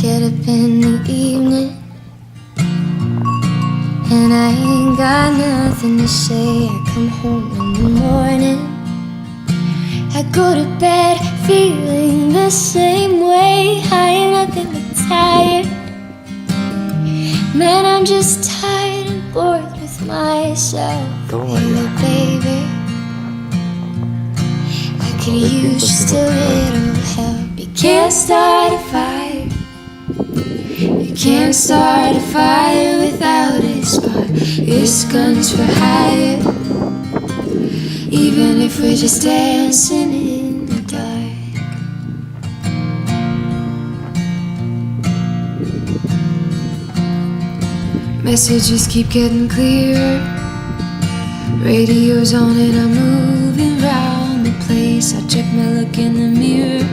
get up in the evening and I ain't got nothing to say. I come home in the morning, I go to bed feeling the same way. I ain't nothing but tired. Man, I'm just tired and bored with myself. Hey, baby, I could use just a little help. You can't start a fire. You can't start a fire without a spark. This gun's for hire, even if we're just dancing in the dark. Messages keep getting clearer, radio's on and I'm moving round the place. I check my look in the mirror.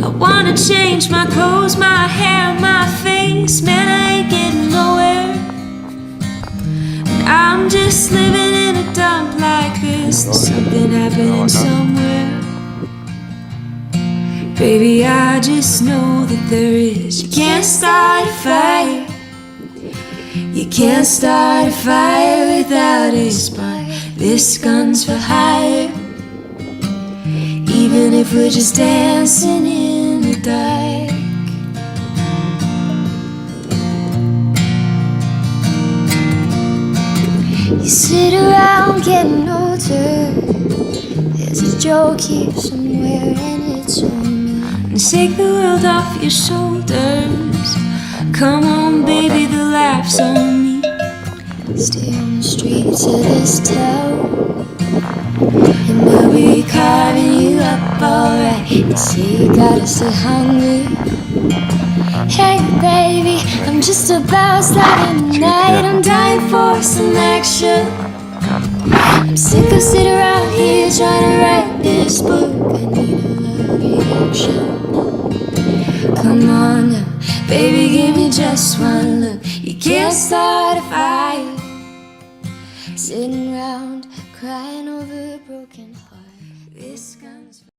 I wanna change my clothes, my hair, my face. Man, I ain't getting nowhere, and I'm just living in a dump like this. There's something happening somewhere. Baby, I just know that there is. You can't start a fire. You can't start a fire without a spark. This gun's for hire, even if we're just dancing in the dark. You sit around getting older. There's a joke here somewhere and it's on me. And take the world off your shoulders. Come on, baby, the laugh's on me. Stay on the streets of this town, and they'll be carving you up alright. They say you gotta stay hungry. Hey baby, I'm just about starting the night. I'm dying for some action. I'm sick of sitting around here trying to write this book. I need a love reaction. Come on now, baby, give me just one look. You can't start a fire sitting around crying over a broken heart. This gun